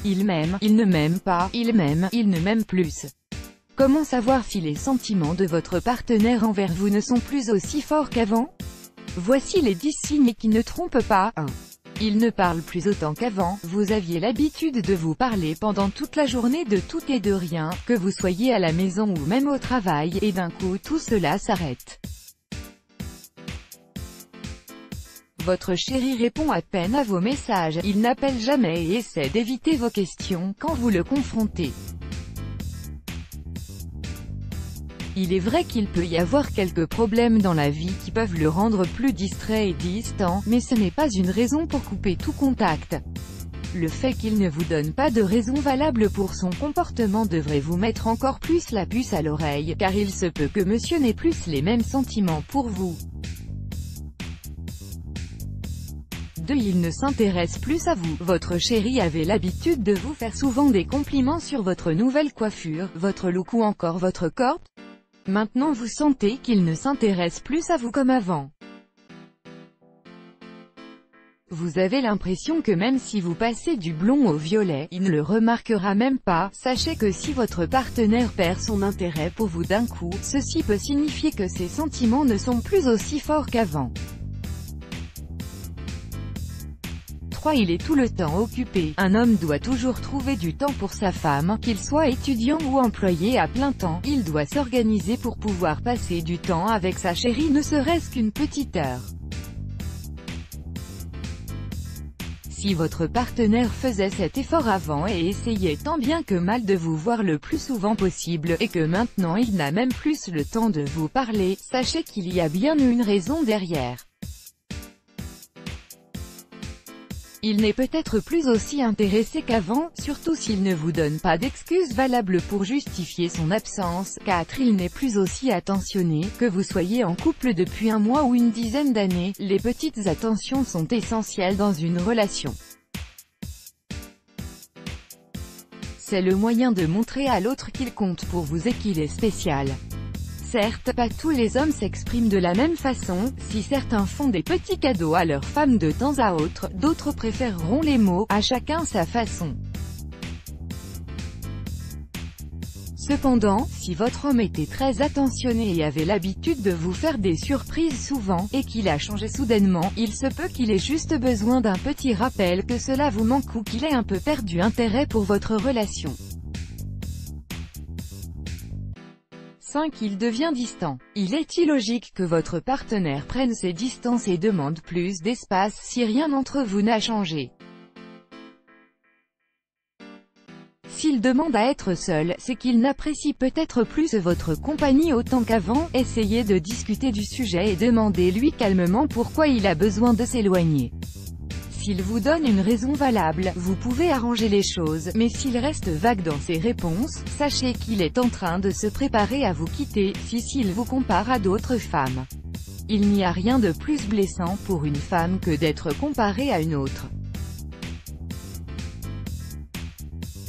Il m'aime, il ne m'aime pas, il m'aime, il ne m'aime plus. Comment savoir si les sentiments de votre partenaire envers vous ne sont plus aussi forts qu'avant? Voici les 10 signes qui ne trompent pas. 1. Il ne parle plus autant qu'avant. Vous aviez l'habitude de vous parler pendant toute la journée de tout et de rien, que vous soyez à la maison ou même au travail, et d'un coup tout cela s'arrête. Votre chéri répond à peine à vos messages, il n'appelle jamais et essaie d'éviter vos questions quand vous le confrontez. Il est vrai qu'il peut y avoir quelques problèmes dans la vie qui peuvent le rendre plus distrait et distant, mais ce n'est pas une raison pour couper tout contact. Le fait qu'il ne vous donne pas de raison valable pour son comportement devrait vous mettre encore plus la puce à l'oreille, car il se peut que monsieur n'ait plus les mêmes sentiments pour vous. 2. Il ne s'intéresse plus à vous. Votre chéri avait l'habitude de vous faire souvent des compliments sur votre nouvelle coiffure, votre look ou encore votre corps. Maintenant vous sentez qu'il ne s'intéresse plus à vous comme avant. Vous avez l'impression que même si vous passez du blond au violet, il ne le remarquera même pas. Sachez que si votre partenaire perd son intérêt pour vous d'un coup, ceci peut signifier que ses sentiments ne sont plus aussi forts qu'avant. 3. Il est tout le temps occupé. Un homme doit toujours trouver du temps pour sa femme, qu'il soit étudiant ou employé à plein temps. Il doit s'organiser pour pouvoir passer du temps avec sa chérie, ne serait-ce qu'une petite heure. Si votre partenaire faisait cet effort avant et essayait tant bien que mal de vous voir le plus souvent possible, et que maintenant il n'a même plus le temps de vous parler, sachez qu'il y a bien une raison derrière. Il n'est peut-être plus aussi intéressé qu'avant, surtout s'il ne vous donne pas d'excuses valables pour justifier son absence. 4. Il n'est plus aussi attentionné, que vous soyez en couple depuis un mois ou une dizaine d'années, les petites attentions sont essentielles dans une relation. C'est le moyen de montrer à l'autre qu'il compte pour vous et qu'il est spécial. Certes, pas tous les hommes s'expriment de la même façon. Si certains font des petits cadeaux à leur femme de temps à autre, d'autres préféreront les mots, à chacun sa façon. Cependant, si votre homme était très attentionné et avait l'habitude de vous faire des surprises souvent, et qu'il a changé soudainement, il se peut qu'il ait juste besoin d'un petit rappel que cela vous manque ou qu'il ait un peu perdu intérêt pour votre relation. 5. Il devient distant. Il est illogique que votre partenaire prenne ses distances et demande plus d'espace si rien entre vous n'a changé. S'il demande à être seul, c'est qu'il n'apprécie peut-être plus votre compagnie autant qu'avant. Essayez de discuter du sujet et demandez-lui calmement pourquoi il a besoin de s'éloigner. S'il vous donne une raison valable, vous pouvez arranger les choses, mais s'il reste vague dans ses réponses, sachez qu'il est en train de se préparer à vous quitter, s'il vous compare à d'autres femmes. Il n'y a rien de plus blessant pour une femme que d'être comparée à une autre.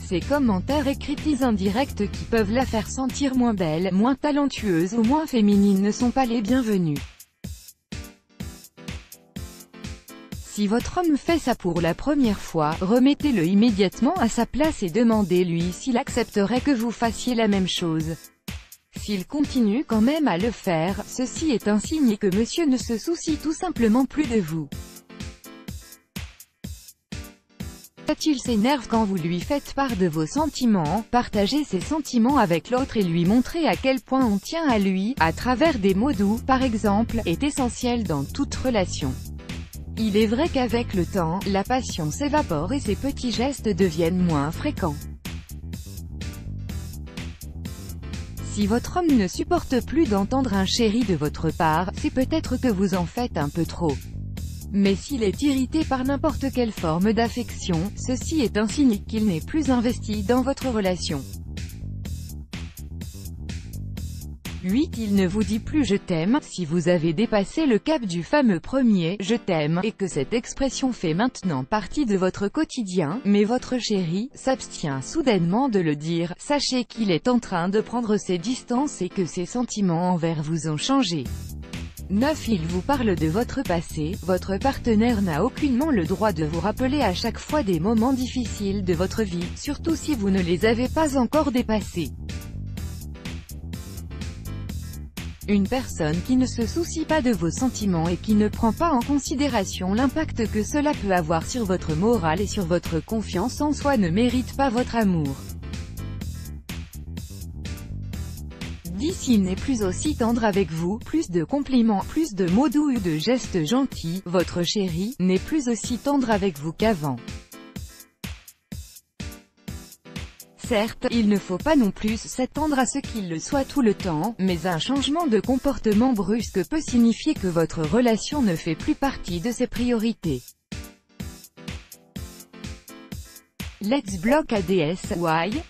Ces commentaires et critiques indirectes qui peuvent la faire sentir moins belle, moins talentueuse ou moins féminine ne sont pas les bienvenus. Si votre homme fait ça pour la première fois, remettez-le immédiatement à sa place et demandez-lui s'il accepterait que vous fassiez la même chose. S'il continue quand même à le faire, ceci est un signe que monsieur ne se soucie tout simplement plus de vous. Il s'énerve quand vous lui faites part de vos sentiments. Partagez ses sentiments avec l'autre et lui montrer à quel point on tient à lui, à travers des mots doux, par exemple, est essentiel dans toute relation. Il est vrai qu'avec le temps, la passion s'évapore et ces petits gestes deviennent moins fréquents. Si votre homme ne supporte plus d'entendre un chéri de votre part, c'est peut-être que vous en faites un peu trop. Mais s'il est irrité par n'importe quelle forme d'affection, ceci est un signe qu'il n'est plus investi dans votre relation. 8. Il ne vous dit plus « je t'aime » si vous avez dépassé le cap du fameux premier « je t'aime » et que cette expression fait maintenant partie de votre quotidien, mais votre chéri s'abstient soudainement de le dire. Sachez qu'il est en train de prendre ses distances et que ses sentiments envers vous ont changé. 9. Il vous parle de votre passé, votre partenaire n'a aucunement le droit de vous rappeler à chaque fois des moments difficiles de votre vie, surtout si vous ne les avez pas encore dépassés. Une personne qui ne se soucie pas de vos sentiments et qui ne prend pas en considération l'impact que cela peut avoir sur votre morale et sur votre confiance en soi ne mérite pas votre amour. 10. Il n'est plus aussi tendre avec vous, plus de compliments, plus de mots doux ou de gestes gentils, votre chéri n'est plus aussi tendre avec vous qu'avant. Certes, il ne faut pas non plus s'attendre à ce qu'il le soit tout le temps, mais un changement de comportement brusque peut signifier que votre relation ne fait plus partie de ses priorités. Let's block ADS, why?